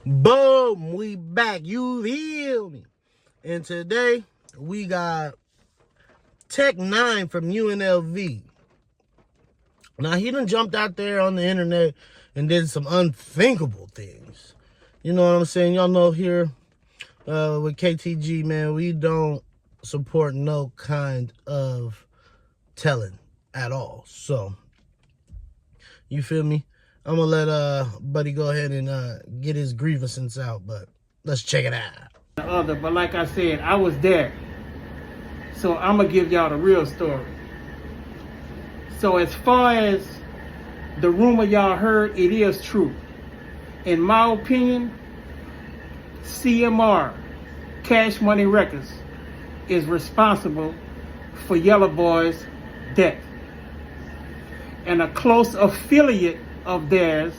Boom, we back. You feel me? And today we got TEC9 from Unlv. Now he done jumped out there on the internet and did some unthinkable things. You know what I'm saying? Y'all know here with KTG, man, we don't support no kind of telling at all. So, you feel me? I'm gonna let buddy go ahead and get his grievances out, but let's check it out. But like I said, I was there. So I'm gonna give y'all the real story. So as far as the rumor y'all heard, it is true. In my opinion, CMR, Cash Money Records, is responsible for Yellow Boy's death. And a close affiliate of theirs,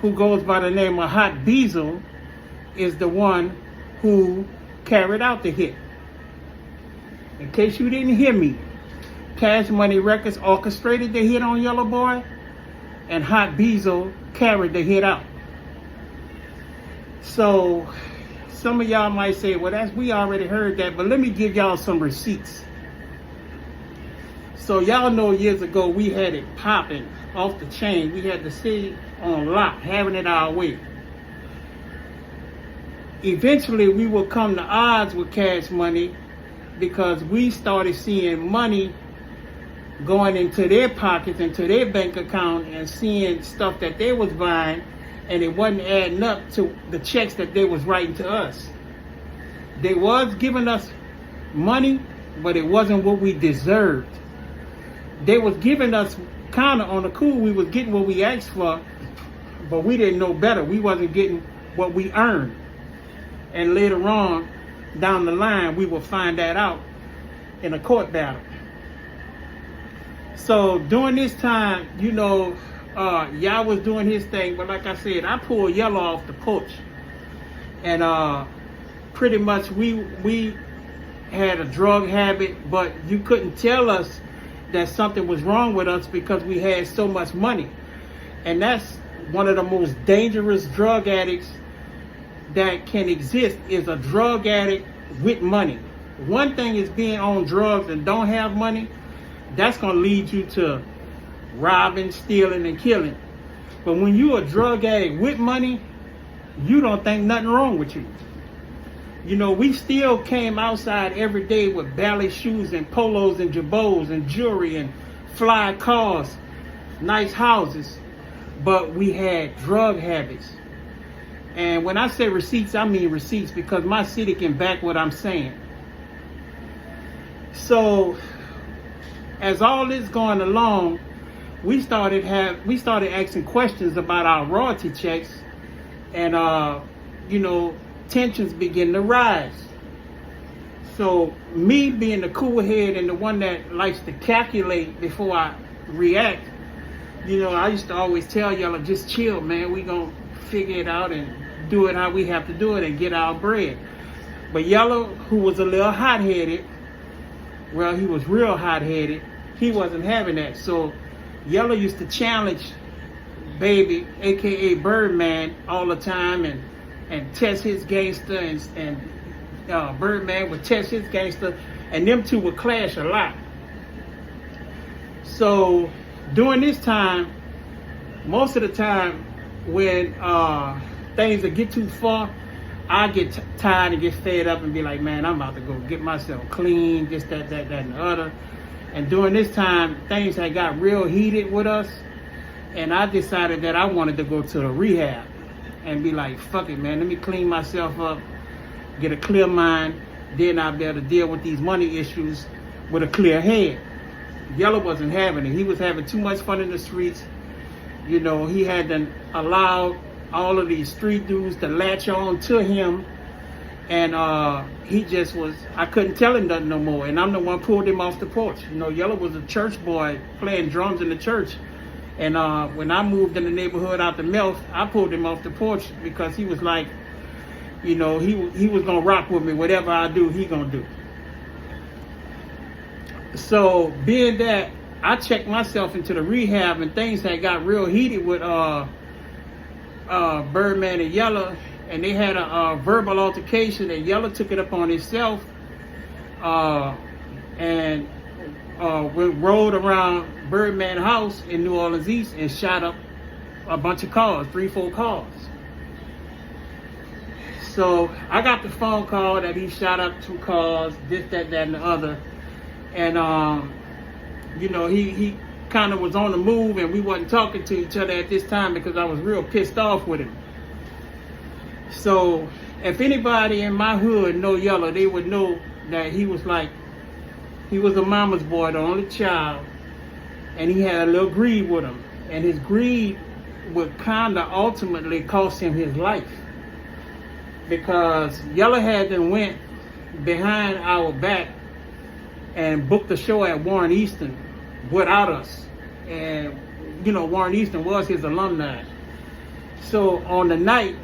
who goes by the name of Hot Beezle, is the one who carried out the hit. In case you didn't hear me, Cash Money Records orchestrated the hit on Yellow Boy, and Hot Beezle carried the hit out. So some of y'all might say, well, we already heard that, but let me give y'all some receipts. So y'all know years ago we had it popping off the chain. We had the city on lock, having it our way. Eventually we will come to odds with Cash Money because we started seeing money going into their pockets, into their bank account, and seeing stuff that they was buying, and it wasn't adding up to the checks that they was writing to us. They was giving us money, but it wasn't what we deserved. They was giving us kind of on the cool. We was getting what we asked for, but we didn't know better. We wasn't getting what we earned. And later on, down the line, we will find that out in a court battle. So during this time, you know, y'all was doing his thing, but like I said, I pulled Yellow off the porch. And pretty much we had a drug habit, but you couldn't tell us that something was wrong with us because we had so much money. And that's one of the most dangerous drug addicts that can exist, is a drug addict with money. One thing is being on drugs and don't have money. That's going to lead you to robbing, stealing, and killing. But when you're a drug addict with money, you don't think nothing wrong with you. You know, we still came outside every day with ballet shoes and polos and jabots and jewelry and fly cars, nice houses, but we had drug habits. And when I say receipts, I mean receipts, because my city can back what I'm saying. So as all this going along, we started asking questions about our royalty checks, and you know, tensions begin to rise. So me being the cool head and the one that likes to calculate before I react, you know, I used to always tell y'all, just chill, man. We gonna figure it out and do it how we have to do it and get our bread. But Yellow, who was a little hot-headed, well, he was real hot-headed, he wasn't having that. So Yellow used to challenge Baby, aka Birdman, all the time, and test his gangster, and Birdman would test his gangster, and them two would clash a lot. So during this time, most of the time when things that get too far, I get tired and get fed up and be like, man, I'm about to go get myself clean, this, that, and the other. And during this time, things had got real heated with us, and I decided that I wanted to go to the rehab and be like, fuck it, man, let me clean myself up, get a clear mind, then I'll be able to deal with these money issues with a clear head. Yellow wasn't having it. He was having too much fun in the streets. You know, he had allowed all of these street dudes to latch on to him, and he just was, I couldn't tell him nothing no more, and I'm the one pulled him off the porch. You know, Yellow was a church boy playing drums in the church, and when I moved in the neighborhood out the Milf, I pulled him off the porch because he was like, you know, he was gonna rock with me. Whatever I do, he gonna do. So being that I checked myself into the rehab and things had got real heated with Birdman and Yellow, and they had a verbal altercation, and Yellow took it upon himself and rode around Birdman house in New Orleans East and shot up a bunch of cars, 3-4 cars. So I got the phone call that he shot up 2 cars, this, that, and the other. And, you know, he kind of was on the move, and we wasn't talking to each other at this time because I was real pissed off with him. So if anybody in my hood know Yellow, they would know that he was a mama's boy, the only child, and he had a little greed with him. And his greed would kind of ultimately cost him his life, because Yellow had them went behind our back and booked a show at Warren Easton without us. And, you know, Warren Easton was his alumni. So on the night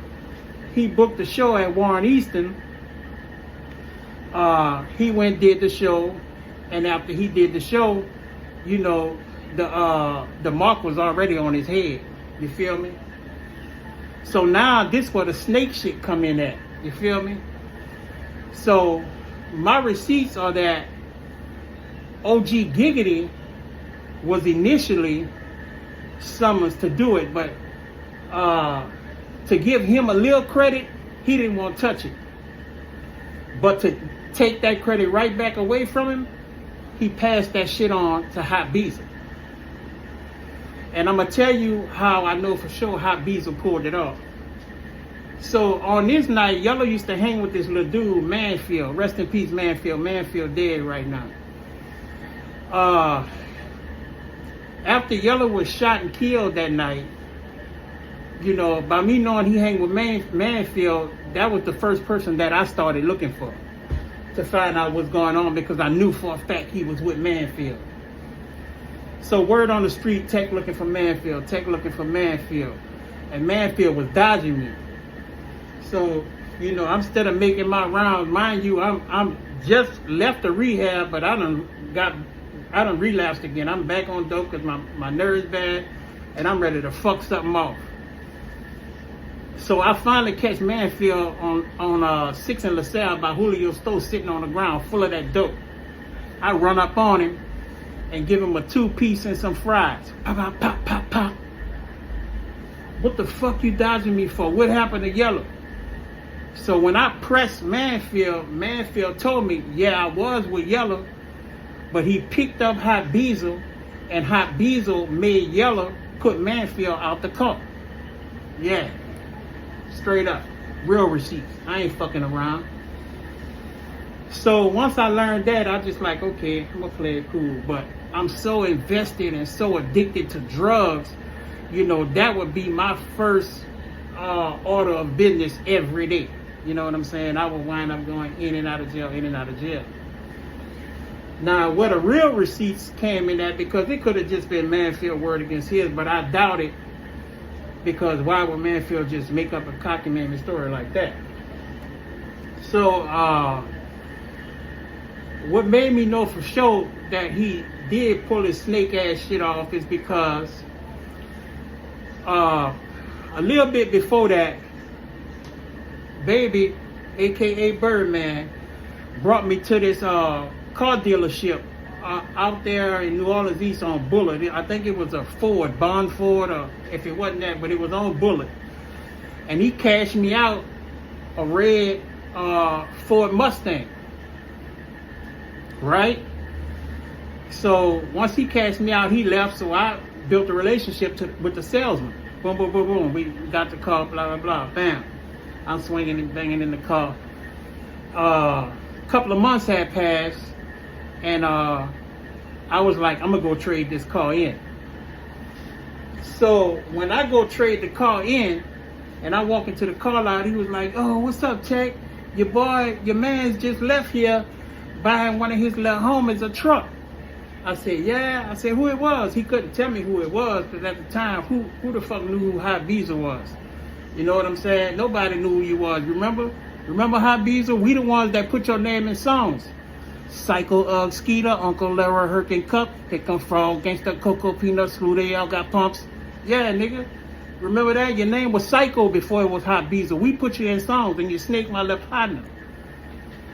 he booked the show at Warren Easton, he went did the show, and after he did the show, you know, the mark was already on his head. You feel me? So now this where the snake shit come in at. You feel me? So my receipts are that OG Giggity was initially summoned to do it, but to give him a little credit, he didn't want to touch it. But to take that credit right back away from him, he passed that shit on to Hot Beezel. And I'm going to tell you how I know for sure Hot Beezel pulled it off. So on this night, Yellow used to hang with this little dude, Manfield. Rest in peace, Manfield. Manfield dead right now. After Yellow was shot and killed that night, you know, by me knowing he hang with Manfield, that was the first person that I started looking for to find out what's going on, because I knew for a fact he was with Manfield. So word on the street, TEC looking for Manfield, TEC looking for Manfield. And Manfield was dodging me. So, you know, instead of making my rounds, mind you, I'm just left the rehab, but I done relapsed again. I'm back on dope because my nerves bad, and I'm ready to fuck something off. So I finally catch Manfield on 6 and LaSalle by Julio Stowe, sitting on the ground full of that dope. I run up on him and give him a 2-piece and some fries. Pop, pop, pop, pop, pop. What the fuck you dodging me for? What happened to Yellow? So when I pressed Manfield, Manfield told me, yeah, I was with Yellow, but he picked up Hot Beezel, and Hot Beezel made Yellow put Manfield out the car. Yeah, straight up, real receipts. I ain't fucking around. So once I learned that, I just like, okay, I'm gonna play it cool. But I'm so invested and so addicted to drugs, you know, that would be my first order of business every day. You know what I'm saying? I would wind up going in and out of jail, in and out of jail. Now, where the real receipts came in at, because it could have just been Manfield word against his, but I doubt it, because why would Manfield just make up a cockamamie story like that? So, what made me know for sure that he did pull his snake ass shit off is because a little bit before that, Baby, aka Birdman, brought me to this car dealership out there in New Orleans East on Bullard. I think it was a Ford, Bond Ford, or if it wasn't that, but it was on Bullard. And he cashed me out a red Ford Mustang. Right? So once he cashed me out, he left, so I built a relationship with the salesman. Boom, boom, boom, boom. We got the car, blah, blah, blah. Bam. I'm swinging and banging in the car. A couple of months had passed, and I was like, I'm going to go trade this car in. So when I go trade the car in, and I walk into the car lot, he was like, oh, what's up, TEC? Your man's just left here buying one of his little homies a truck. I said, yeah. I said, who it was? He couldn't tell me who it was, because at the time, who the fuck knew who Hot Beezel was? You know what I'm saying? Nobody knew who you was. Remember Hot Beezel? We the ones that put your name in songs. Psycho Skeeter, Uncle Larry Hurkin Cup, Pick 'em Frog, Gangsta Cocoa Peanut, Slew They All Got Pumps. Yeah, nigga. Remember that? Your name was Psycho before it was Hot Beezer. We put you in songs and you snake my little partner.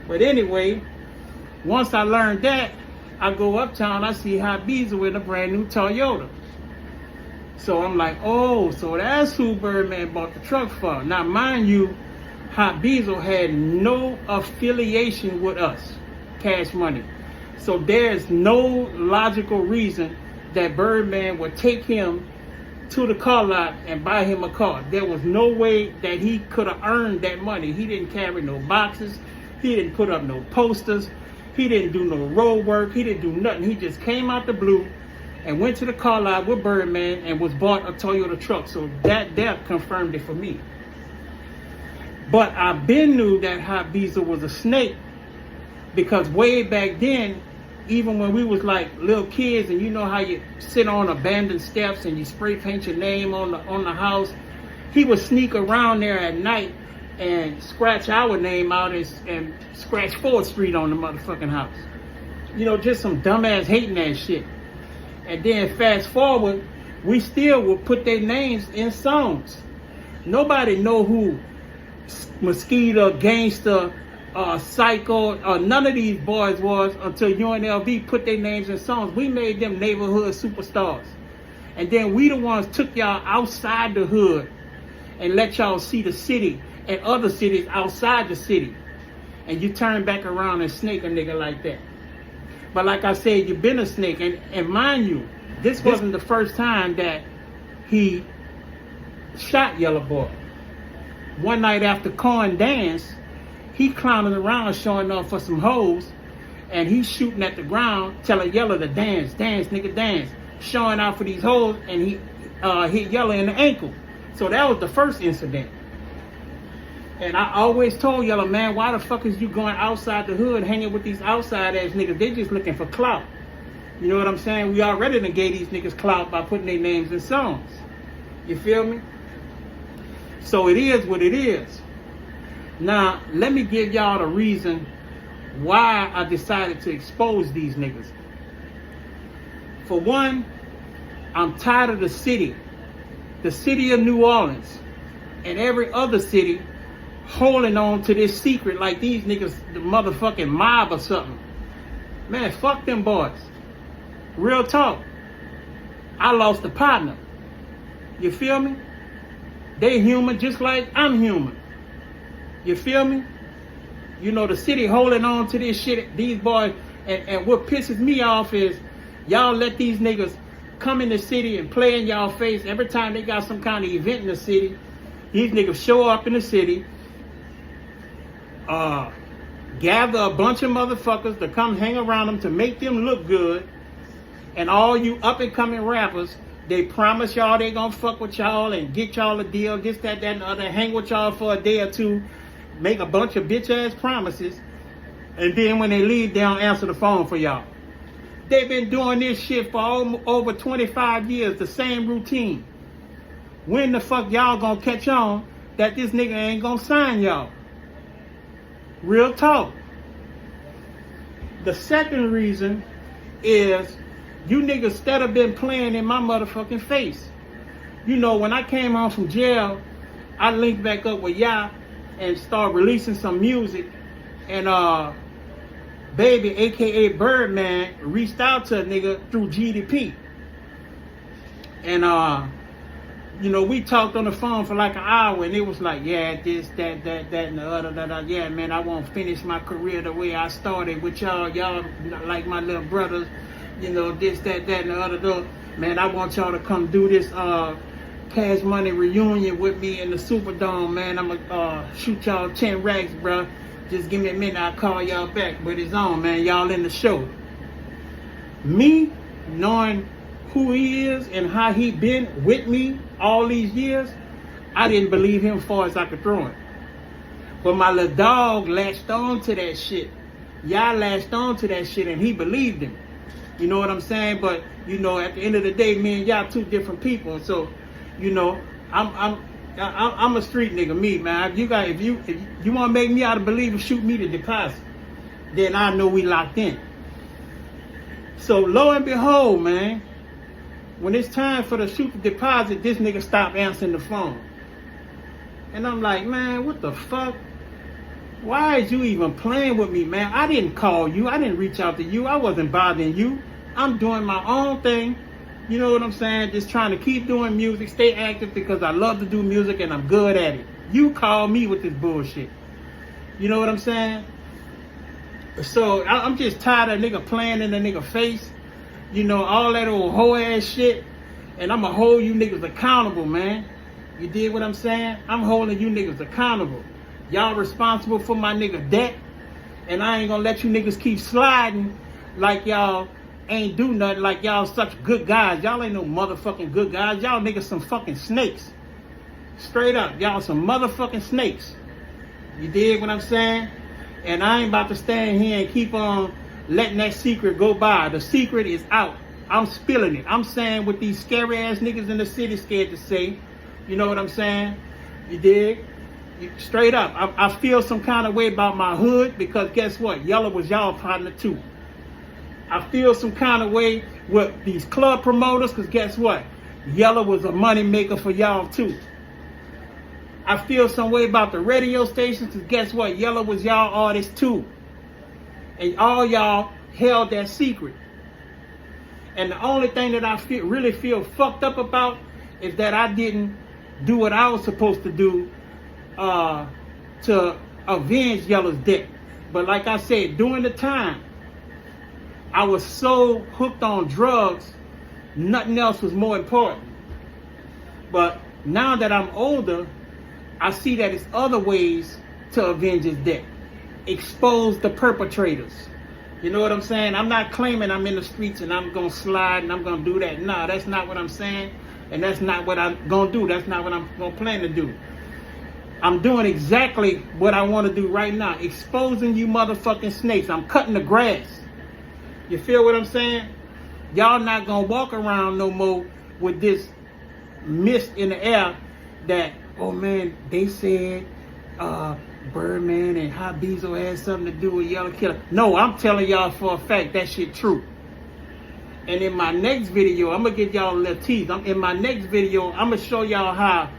But anyway, once I learned that, I go uptown, I see Hot Beezer with a brand new Toyota. So I'm like, oh, so that's who Birdman bought the truck for. Now, mind you, Hot Beezer had no affiliation with us, Cash Money. So there's no logical reason that Birdman would take him to the car lot and buy him a car. There was no way that he could have earned that money. He didn't carry no boxes. He didn't put up no posters. He didn't do no road work. He didn't do nothing. He just came out the blue and went to the car lot with Birdman and was bought a Toyota truck. So that there confirmed it for me. But I been knew that Hot Beezer was a snake, because way back then, even when we was like little kids, and you know how you sit on abandoned steps and you spray paint your name on the house, he would sneak around there at night and scratch our name out and scratch 4th Street on the motherfucking house. You know, just some dumbass hating ass shit. And then fast forward, we still would put their names in songs. Nobody know who Mosquito, Gangster, Psycho, none of these boys was until UNLV put their names in songs. We made them neighborhood superstars. And then we the ones took y'all outside the hood and let y'all see the city and other cities outside the city. And you turn back around and snake a nigga like that. But like I said, you've been a snake. And mind you, this wasn't the first time that he shot Yellow Boy. One night after Corn Dance, he clowning around showing off for some hoes, and he's shooting at the ground, telling Yellow to dance, dance, nigga, dance, showing out for these hoes, and he hit Yellow in the ankle. So that was the first incident. And I always told Yellow, man, why the fuck is you going outside the hood hanging with these outside ass niggas? They just looking for clout. You know what I'm saying? We already done gave these niggas clout by putting their names in songs. You feel me? So it is what it is. Now, let me give y'all the reason why I decided to expose these niggas. For one, I'm tired of the city of New Orleans, and every other city holding on to this secret like these niggas, the motherfucking mob or something. Man, fuck them boys. Real talk. I lost a partner. You feel me? They human just like I'm human. You feel me? You know, the city holding on to this shit, these boys, and what pisses me off is y'all let these niggas come in the city and play in y'all face every time they got some kind of event in the city. These niggas show up in the city, gather a bunch of motherfuckers to come hang around them to make them look good, and all you up and coming rappers, they promise y'all they gonna fuck with y'all and get y'all a deal, this, that, and the other, hang with y'all for a day or two, make a bunch of bitch ass promises, and then when they leave, they don't answer the phone for y'all. They've been doing this shit for over 25 years, the same routine. When the fuck y'all gonna catch on that this nigga ain't gonna sign y'all? Real talk. The second reason is you niggas instead of been playing in my motherfucking face. You know, when I came home from jail, I linked back up with y'all and started releasing some music. And Baby, aka Birdman, reached out to a nigga through GDP. And you know, we talked on the phone for like an hour, and it was like, yeah, this, that, and the other, that. Yeah, man, I want to finish my career the way I started with y'all. Y'all like my little brothers. You know, this, that, and the other. Man, I want y'all to come do this Cash Money reunion with me in the Superdome, man. I'm gonna shoot y'all 10 racks, bro. Just give me a minute, I'll call y'all back. But it's on, man. Y'all in the show. Me, knowing who he is and how he been with me all these years, I didn't believe him as far as I could throw him. But my little dog latched on to that shit. Y'all latched on to that shit, and he believed him. You know what I'm saying? But you know, at the end of the day, me and y'all two different people. So, you know, I'm a street nigga, me, man. If you want to make me out of believer, shoot me the deposit. Then I know we locked in. So lo and behold, man, when it's time for the shoot the deposit, this nigga stopped answering the phone. And I'm like, man, what the fuck? Why is you even playing with me, man? I didn't call you. I didn't reach out to you. I wasn't bothering you. I'm doing my own thing. You know what I'm saying? Just trying to keep doing music, stay active because I love to do music and I'm good at it. You call me with this bullshit. You know what I'm saying? So I'm just tired of nigga playing in the nigga face. You know, all that old hoe ass shit. And I'ma hold you niggas accountable, man. You did what I'm saying? I'm holding you niggas accountable. Y'all responsible for my nigga debt. And I ain't gonna let you niggas keep sliding like y'all ain't do nothing, like y'all such good guys. Y'all ain't no motherfucking good guys. Y'all niggas some fucking snakes. Straight up, y'all some motherfucking snakes. You dig what I'm saying? And I ain't about to stand here and keep on letting that secret go by. The secret is out. I'm spilling it. I'm saying what these scary ass niggas in the city scared to say. You know what I'm saying? You dig? Straight up. I feel some kind of way about my hood because guess what? Yellow was y'all partner too. I feel some kind of way with these club promoters because guess what? Yellow was a money maker for y'all too. I feel some way about the radio stations because guess what? Yellow was y'all artists too. And all y'all held that secret. And the only thing that I really feel fucked up about is that I didn't do what I was supposed to do to avenge Yellow's debt. But like I said, during the time, I was so hooked on drugs, nothing else was more important. But now that I'm older, I see that it's other ways to avenge his debt. Expose the perpetrators. You know what I'm saying? I'm not claiming I'm in the streets and I'm going to slide and I'm going to do that. No, that's not what I'm saying. And that's not what I'm going to do. That's not what I'm going to plan to do. I'm doing exactly what I want to do right now. Exposing you motherfucking snakes. I'm cutting the grass. You feel what I'm saying? Y'all not going to walk around no more with this mist in the air that, oh man, they said Birdman and Hot Beezel had something to do with Yellow Killer. No, I'm telling y'all for a fact that shit true. And in my next video, I'm going to give y'all a little tease. In my next video, I'm going to show y'all how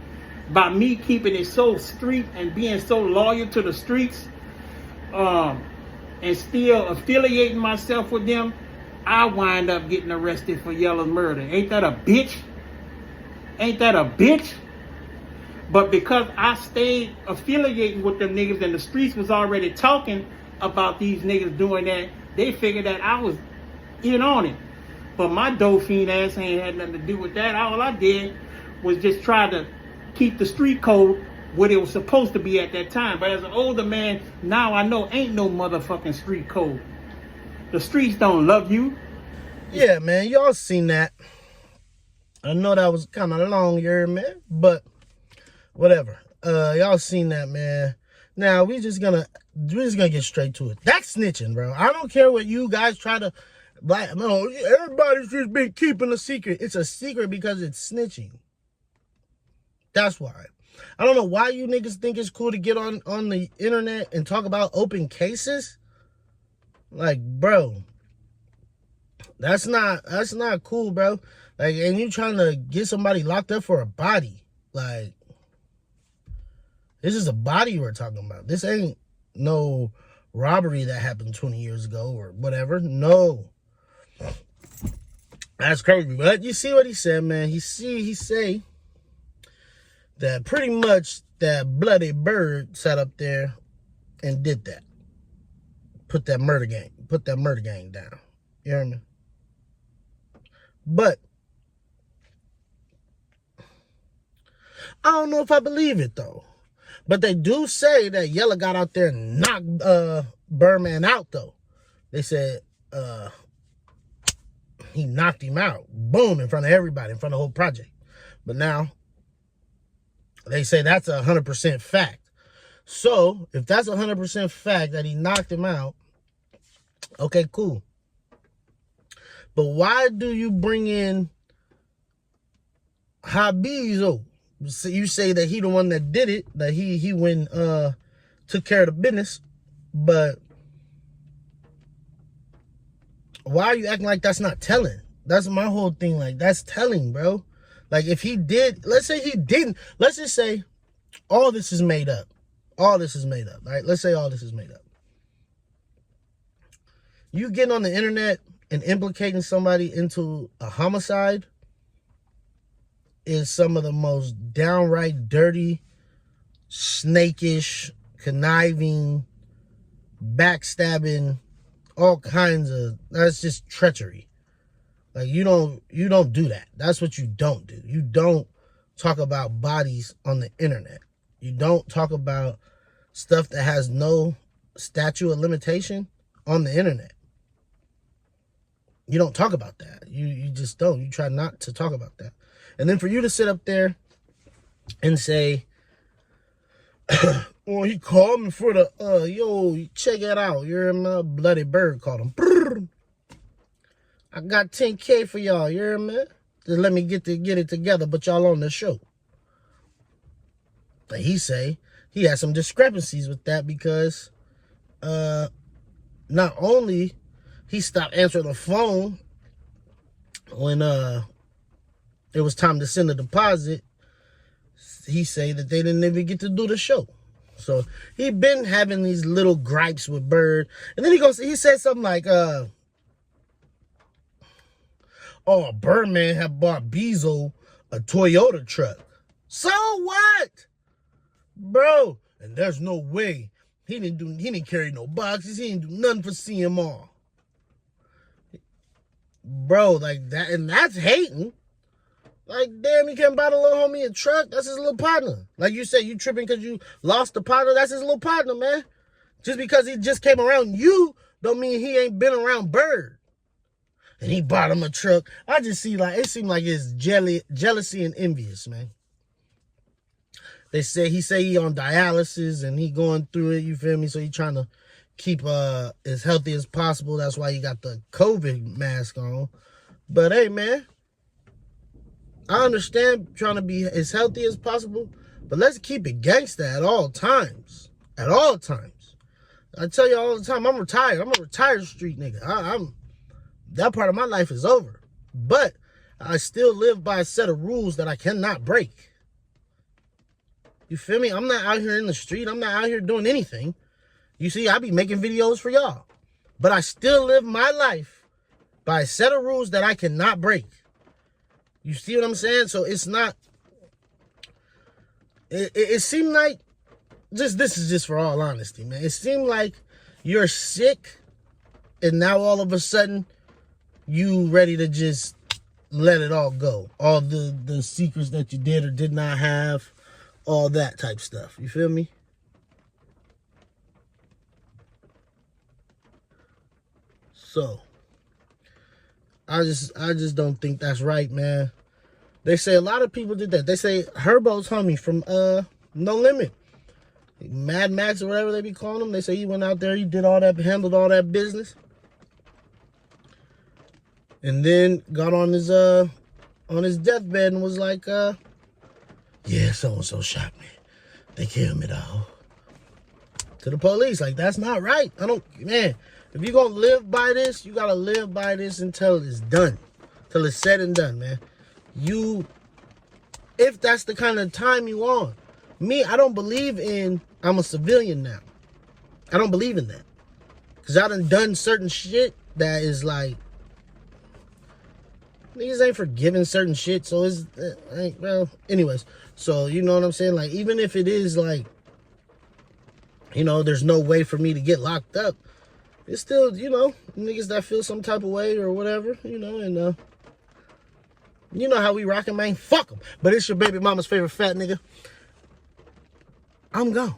by me keeping it so street and being so loyal to the streets and still affiliating myself with them, I wind up getting arrested for Yellow's murder. Ain't that a bitch? Ain't that a bitch? But because I stayed affiliating with them niggas and the streets was already talking about these niggas doing that, they figured that I was in on it. But my dope fiend ass ain't had nothing to do with that. All I did was just try to keep the street code what it was supposed to be at that time. But as an older man, now I know ain't no motherfucking street code. The streets don't love you. Yeah, man, y'all seen that. I know that was kind of long, you heard, man, but whatever. Y'all seen that, man. Now we're just gonna get straight to it. That's snitching, bro. I don't care what you guys try to like. No, everybody's just been keeping a secret. It's a secret because it's snitching. That's why. I don't know why you niggas think it's cool to get on the internet and talk about open cases. Like, bro, that's not cool, bro. Like, and you trying to get somebody locked up for a body. Like, this is a body we're talking about. This ain't no robbery that happened 20 years ago or whatever. No. That's crazy. But you see what he said, man. He say that pretty much that bloody bird sat up there and did that. Put that murder gang down. You hear me? But I don't know if I believe it though. But they do say that Yella got out there and knocked Birdman out though. They said he knocked him out. Boom, in front of everybody, in front of the whole project. But now they say that's 100% fact. So if that's 100% fact that he knocked him out, okay, cool. But why do you bring in Habizo? So you say that he the one that did it, that he went took care of the business, but why are you acting like that's not telling? That's my whole thing. Like, that's telling, bro. Like, if he did, let's say he didn't, let's just say all this is made up. All this is made up, right? Let's say all this is made up. You getting on the internet and implicating somebody into a homicide is some of the most downright dirty, snakish, conniving, backstabbing, all kinds of, that's just treachery. Like, you don't do that. That's what you don't do. You don't talk about bodies on the internet. You don't talk about stuff that has no statute of limitation on the internet. You don't talk about that. You just don't. You try not to talk about that. And then for you to sit up there and say, well, he called me for the, yo, check it out. You're my bloody bird called him. Brrr. I got 10K for y'all. You hear me? Just let me get it together, but y'all on the show. But he say he had some discrepancies with that because not only he stopped answering the phone when it was time to send a deposit, he say that they didn't even get to do the show. So he been having these little gripes with Bird. And then he said something like, oh, Birdman had bought Bezo a Toyota truck. So what? Bro, and there's no way. He didn't carry no boxes. He didn't do nothing for CMR. Bro, like that, and that's hating. Like, damn, he can't buy the little homie a truck. That's his little partner. Like you said, you tripping because you lost the partner. That's his little partner, man. Just because he just came around you don't mean he ain't been around Bird. And he bought him a truck. I just see, like, it seemed like it's jealousy and envious, man. He say he on dialysis and he going through it, you feel me? So he trying to keep as healthy as possible. That's why he got the COVID mask on. But hey, man, I understand trying to be as healthy as possible, but let's keep it gangsta at all times. At all times. I tell you all the time, I'm retired. I'm a retired street nigga. I'm that part of my life is over. But I still live by a set of rules that I cannot break. You feel me? I'm not out here in the street. I'm not out here doing anything. You see, I be making videos for y'all. But I still live my life by a set of rules that I cannot break. You see what I'm saying? So it's not... It seemed like... This is just for all honesty, man. It seemed like you're sick and now all of a sudden you ready to just let it all go. All the secrets that you did or did not have. All that type stuff. You feel me? So, I just don't think that's right, man. They say a lot of people did that. They say Herbo's homie from No Limit, Mad Max or whatever they be calling him. They say he went out there, he did all that, handled all that business, and then got on his deathbed and was like, yeah, so-and-so shot me. They killed me, though. To the police. Like, that's not right. Man, if you're going to live by this, you got to live by this until it's done. Till it's said and done, man. If that's the kind of time you on. Me, I don't believe in, I'm a civilian now. I don't believe in that. Because I done certain shit that is like, niggas ain't forgiving certain shit, so it's, well, anyways. So, you know what I'm saying? Like, even if it is, like, you know, there's no way for me to get locked up, it's still, you know, niggas that feel some type of way or whatever, you know, and, you know how we rockin', man. Fuck them. But it's your baby mama's favorite fat nigga. I'm gone.